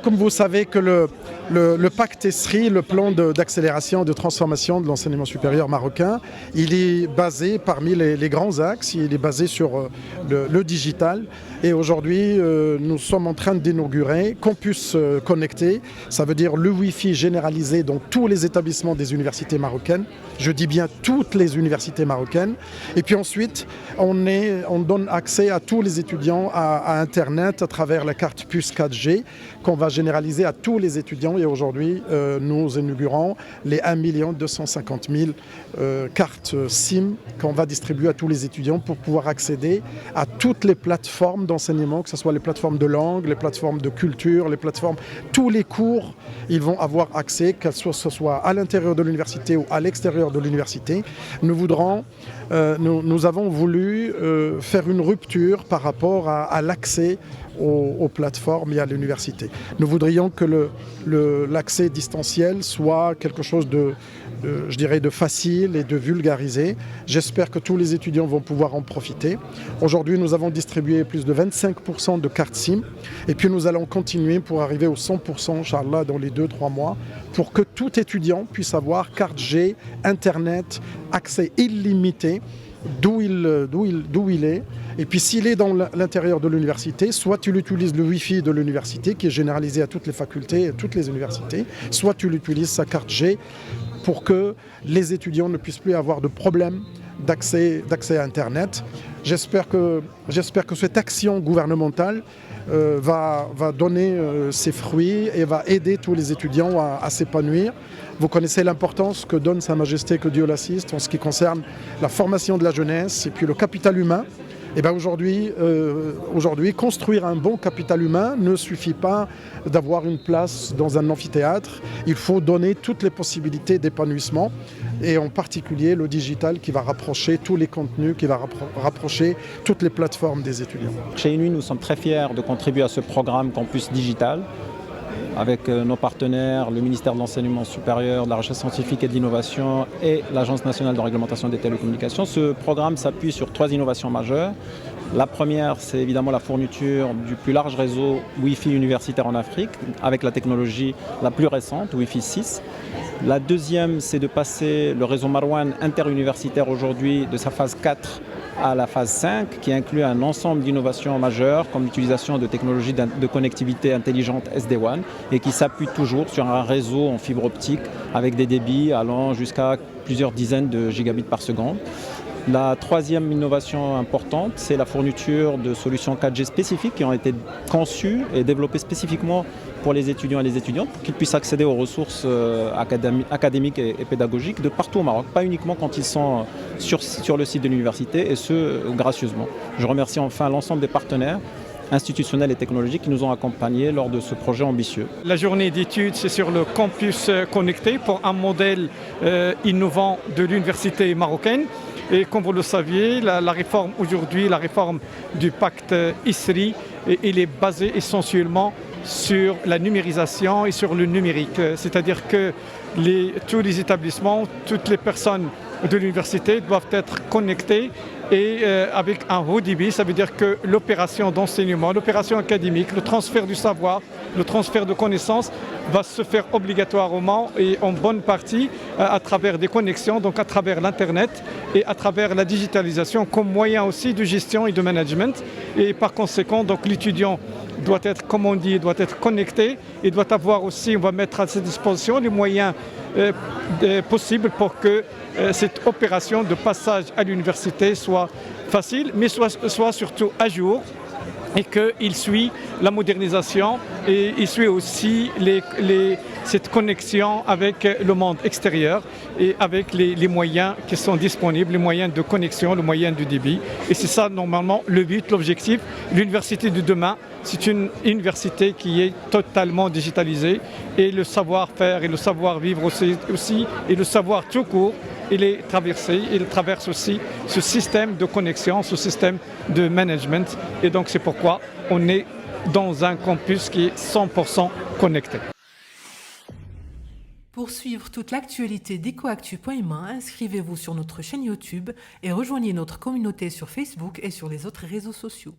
Comme vous savez que le pacte ESRI, le plan d'accélération et de transformation de l'enseignement supérieur marocain, il est basé parmi les grands axes, il est basé sur le digital. Et aujourd'hui, nous sommes en train d'inaugurer Campus Connecté. Ça veut dire le Wi-Fi généralisé dans tous les établissements des universités marocaines. Je dis bien toutes les universités marocaines. Et puis ensuite, on donne accès à tous les étudiants à Internet à travers la carte puce 4G qu'on va généraliser à tous les étudiants. Et aujourd'hui, nous inaugurons les 1 250 000 cartes SIM qu'on va distribuer à tous les étudiants pour pouvoir accéder à toutes les plateformes d'enseignement, que ce soit les plateformes de langue, les plateformes de culture, les plateformes, tous les cours, ils vont avoir accès, que ce soit à l'intérieur de l'université ou à l'extérieur de l'université. Nous avons voulu faire une rupture par rapport à l'accès aux plateformes et à l'université. Nous voudrions que l'accès distanciel soit quelque chose je dirais, de facile et de vulgarisé. J'espère que tous les étudiants vont pouvoir en profiter. Aujourd'hui, nous avons distribué plus de 25% de cartes SIM et puis nous allons continuer pour arriver au 100%, Inch'Allah, dans les 2-3 mois, pour que tout étudiant puisse avoir carte G, Internet, accès illimité d'où il est. Et puis s'il est dans l'intérieur de l'université, soit tu utilises le Wi-Fi de l'université qui est généralisé à toutes les facultés et toutes les universités, soit tu utilises sa carte G pour que les étudiants ne puissent plus avoir de problème d'accès à Internet. J'espère que cette action gouvernementale va donner ses fruits et va aider tous les étudiants à s'épanouir. Vous connaissez l'importance que donne Sa Majesté, que Dieu l'assiste, en ce qui concerne la formation de la jeunesse et puis le capital humain. Et bien aujourd'hui, construire un bon capital humain ne suffit pas d'avoir une place dans un amphithéâtre. Il faut donner toutes les possibilités d'épanouissement et en particulier le digital qui va rapprocher tous les contenus, qui va rapprocher toutes les plateformes des étudiants. Chez Inouï, nous sommes très fiers de contribuer à ce programme Campus Digital avec nos partenaires, le ministère de l'Enseignement supérieur, de la Recherche scientifique et de l'Innovation et l'Agence nationale de réglementation des télécommunications. Ce programme s'appuie sur 3 innovations majeures. La première, c'est évidemment la fourniture du plus large réseau Wi-Fi universitaire en Afrique avec la technologie la plus récente, Wi-Fi 6. La deuxième, c'est de passer le réseau Marwan interuniversitaire aujourd'hui de sa phase 4 à la phase 5, qui inclut un ensemble d'innovations majeures comme l'utilisation de technologies de connectivité intelligente SD-WAN et qui s'appuie toujours sur un réseau en fibre optique avec des débits allant jusqu'à plusieurs dizaines de gigabits par seconde. La troisième innovation importante, c'est la fourniture de solutions 4G spécifiques qui ont été conçues et développées spécifiquement pour les étudiants et les étudiantes pour qu'ils puissent accéder aux ressources académiques et pédagogiques de partout au Maroc, pas uniquement quand ils sont sur le site de l'université, et ce, gracieusement. Je remercie enfin l'ensemble des partenaires institutionnels et technologiques qui nous ont accompagnés lors de ce projet ambitieux. La journée d'études, c'est sur le campus connecté pour un modèle innovant de l'université marocaine. Et comme vous le saviez, la réforme aujourd'hui, la réforme du pacte ESRI, il est basé essentiellement sur la numérisation et sur le numérique. C'est-à-dire que tous les établissements, toutes les personnes de l'université doivent être connectées et avec un haut débit, ça veut dire que l'opération d'enseignement, l'opération académique, le transfert du savoir, le transfert de connaissances va se faire obligatoirement et en bonne partie à travers des connexions, donc à travers l'Internet et à travers la digitalisation comme moyen aussi de gestion et de management. Et par conséquent, donc l'étudiant doit être, comme on dit, doit être connecté et doit avoir aussi, on va mettre à sa disposition les moyens possibles pour que cette opération de passage à l'université soit facile, mais soit surtout à jour et qu'il suit la modernisation et il suit aussi cette connexion avec le monde extérieur et avec les moyens qui sont disponibles, les moyens de connexion, le moyen du débit. Et c'est ça normalement le but, l'objectif. L'université de demain, c'est une université qui est totalement digitalisée et le savoir-faire et le savoir-vivre aussi et le savoir tout court, il traverse aussi ce système de connexion, ce système de management. Et donc c'est pourquoi on est dans un campus qui est 100% connecté. Pour suivre toute l'actualité d'EcoActu.ma, inscrivez-vous sur notre chaîne YouTube et rejoignez notre communauté sur Facebook et sur les autres réseaux sociaux.